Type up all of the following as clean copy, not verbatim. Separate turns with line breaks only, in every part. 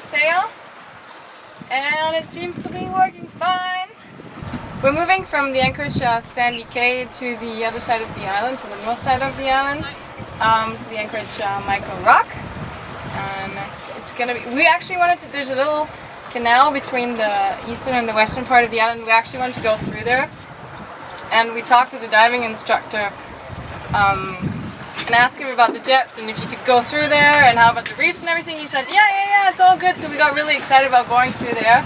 sail, and it seems to be working fine. We're moving from the anchorage Sandy Cay to the other side of the island, to the north side of the island, to the anchorage Micheal Rock. And it's gonna be, we actually wanted to, there's a little canal between the eastern and the western part of the island. We actually wanted to go through there, and we talked to the diving instructor and asked him about the depth and if you could go through there and how about the reefs and everything. He said yeah, it's all good. So we got really excited about going through there,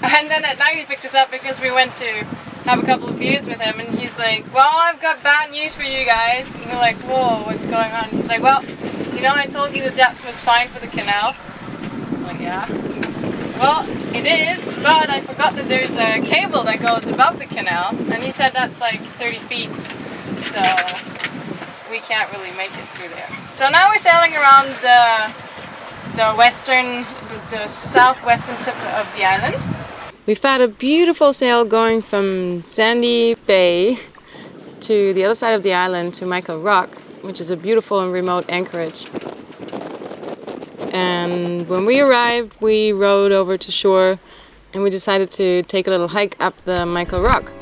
and then at night he picked us up because we went to have a couple of beers with him, and he's like, well, I've got bad news for you guys. And we're like, whoa, what's going on? He's like, well, you know, I told you the depth was fine for the canal. I'm like, yeah, well, it is, but I forgot that there's a cable that goes above the canal, and he said that's like 30 feet, so we can't really make it through there. So now we're sailing around the southwestern tip of the island. We've had a beautiful sail going from Sandy Bay to the other side of the island to Micheal Rock, which is a beautiful and remote anchorage. And when we arrived, we rowed over to shore and we decided to take a little hike up the Micheal Rock.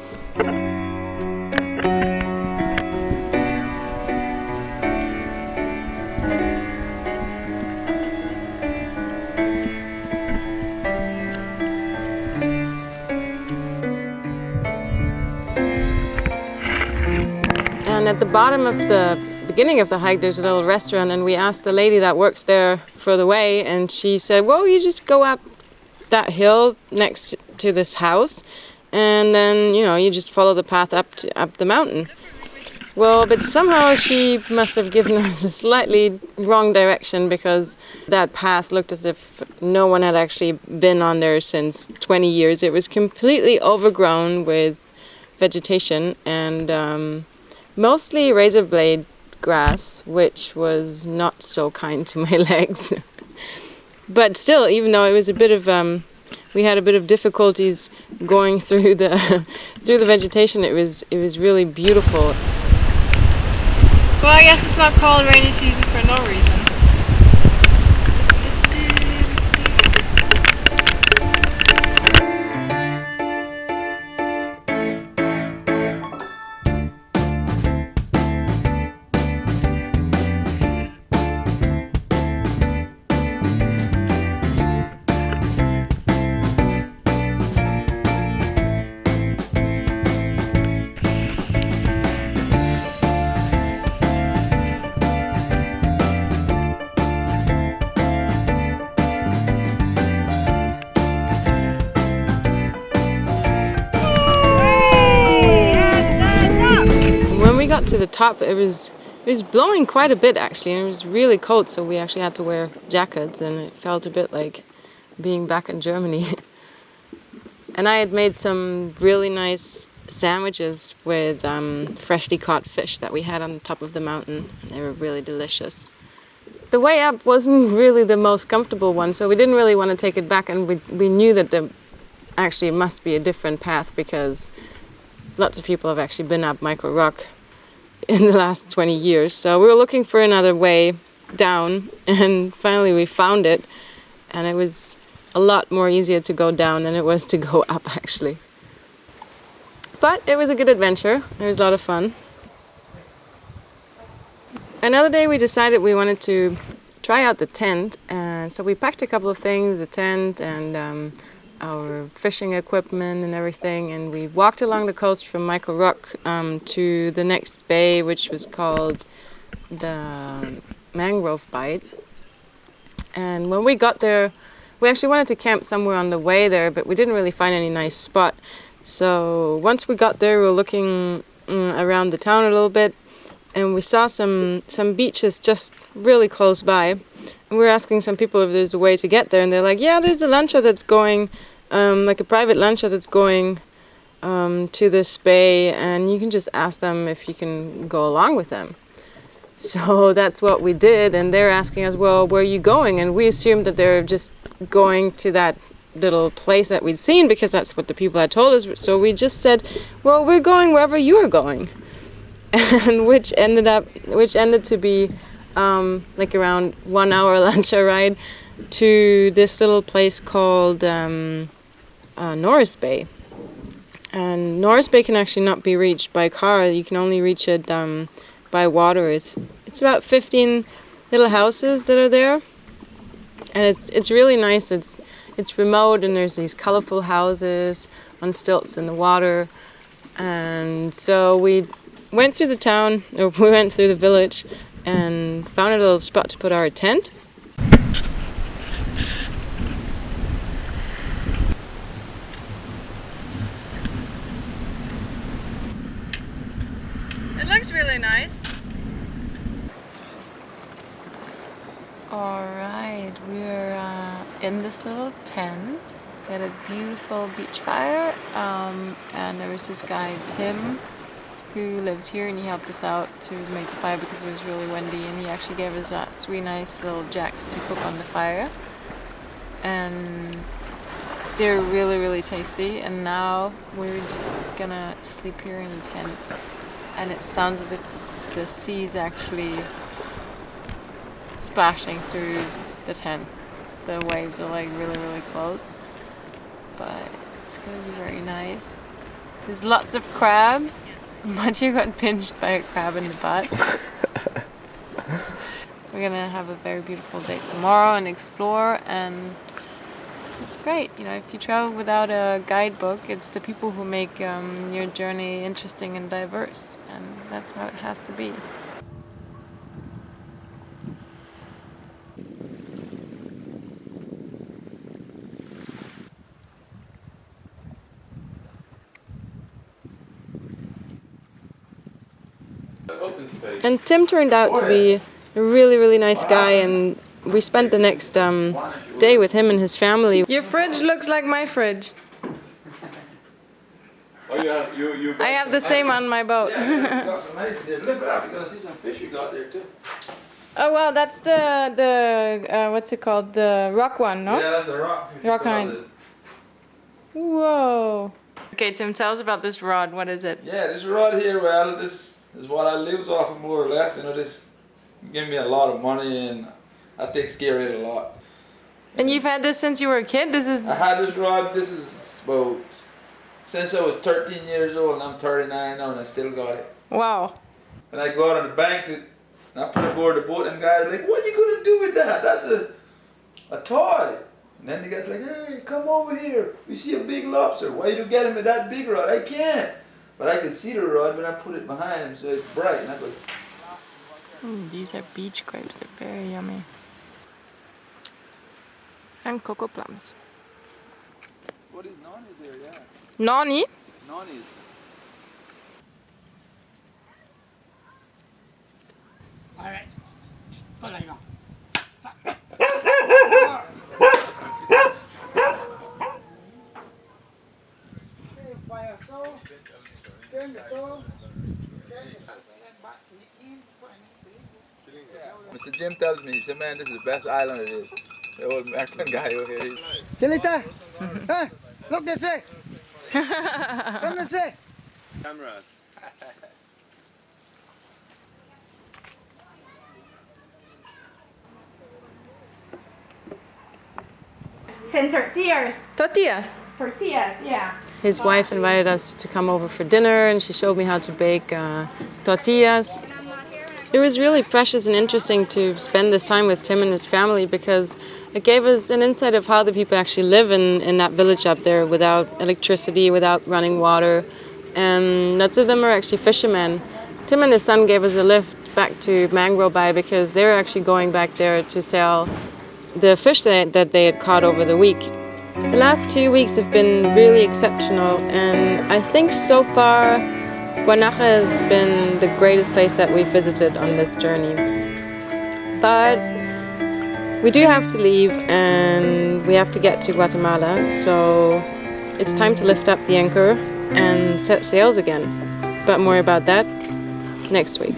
And at the bottom of the beginning of the hike, there's a little restaurant, and we asked the lady that works there for the way, and she said, well, you just go up that hill next to this house, and then, you know, you just follow the path up the mountain. Well, but somehow she must have given us a slightly wrong direction, because that path looked as if no one had actually been on there since 20 years. It was completely overgrown with vegetation and mostly razor blade grass, which was not so kind to my legs. But still, even though it was a bit of we had a bit of difficulties going through the vegetation, it was really beautiful. Well, I guess it's not called rainy season for no reason. To the top, it was blowing quite a bit actually, and it was really cold, so we actually had to wear jackets, and it felt a bit like being back in Germany. And I had made some really nice sandwiches with freshly caught fish that we had on the top of the mountain, and they were really delicious. The way up wasn't really the most comfortable one, so we didn't really want to take it back, and we knew that there actually must be a different path, because lots of people have actually been up Micheal Rock in the last 20 years. So we were looking for another way down, and finally we found it, and it was a lot more easier to go down than it was to go up actually. But it was a good adventure. It was a lot of fun. Another day we decided we wanted to try out the tent, and so we packed a couple of things, a tent and our fishing equipment and everything, and we walked along the coast from Micheal Rock to the next bay, which was called the Mangrove Bight. And when we got there, we actually wanted to camp somewhere on the way there, but we didn't really find any nice spot. So once we got there, we were looking around the town a little bit, and we saw some beaches just really close by. And we were asking some people if there's a way to get there, and they're like, yeah, there's a lancha that's going, like a private lancha that's going to this bay, and you can just ask them if you can go along with them. So that's what we did, and they're asking us, well, where are you going? And we assumed that they're just going to that little place that we'd seen, because that's what the people had told us. So we just said, well, we're going wherever you are going. And which ended to be like around 1 hour lancha ride to this little place called Noris Bay. And Noris Bay can actually not be reached by car. You can only reach it by water. It's about 15 little houses that are there, and it's really nice. It's remote, and there's these colorful houses on stilts in the water. And so we went through the town, or we went through the village, and found a little spot to put our tent. It looks really nice. Alright, we're in this little tent. Got a beautiful beach fire, and there was this guy, Tim, who lives here, and he helped us out to make the fire because it was really windy, and he actually gave us 3 nice little jacks to cook on the fire. And they're really, really tasty, and now we're just gonna sleep here in the tent. And it sounds as if the sea's actually splashing through the tent. The waves are like really, really close. But it's gonna be very nice. There's lots of crabs. Matthew got pinched by a crab in the butt. We're gonna have a very beautiful day tomorrow and explore, and it's great. You know, if you travel without a guidebook, it's the people who make your journey interesting and diverse, and that's how it has to be. And Tim turned out to be a really, really nice guy, and we spent the next day with him and his family. Your fridge looks like my fridge.
Oh yeah, you.
I have the same on my boat.
Yeah, got some nice there. Lift it up, you're gonna see some fish we got there too.
Oh well, that's the what's it called? The rock one, no?
Yeah, that's a rock.
Rock hind. Whoa. Okay, Tim, tell us about this rod. What is it?
Yeah, this rod here, well, this is what I live off of more or less. You know, this give me a lot of money, and I take care of it a lot.
And you've had this since you were a kid? This is...
I had this rod, this is about, since I was 13 years old, and I'm 39 now, and I still got it.
Wow.
And I go out on the banks, and I put it aboard the boat, and guys are like, what are you gonna do with that? That's a toy. And then the guy's like, hey, come over here. We see a big lobster. Why you get him with that big rod? I can't. But I can see the rod when I put it behind him, so it's bright. And I go,
these are beach grapes. They're very yummy. And cocoa plums.
what is noni there? Yeah.
Noni?
Nonis.
All right. Go like that.
Mr. Jim tells me, he said, man, this is the best island it is. The old American guy over here.
Chelita, hey, look this way. Come this way.
Camera.
10 tortillas.
Tortillas.
Tortillas, yeah.
His wife invited us to come over for dinner, and she showed me how to bake tortillas. It was really precious and interesting to spend this time with Tim and his family, because it gave us an insight of how the people actually live in that village up there without electricity, without running water. And lots of them are actually fishermen. Tim and his son gave us a lift back to Mangrove Bay because they were actually going back there to sell the fish that they had caught over the week. The last 2 weeks have been really exceptional, and I think so far Guanaja has been the greatest place that we've visited on this journey. But we do have to leave, and we have to get to Guatemala, so it's time to lift up the anchor and set sails again. But more about that next week.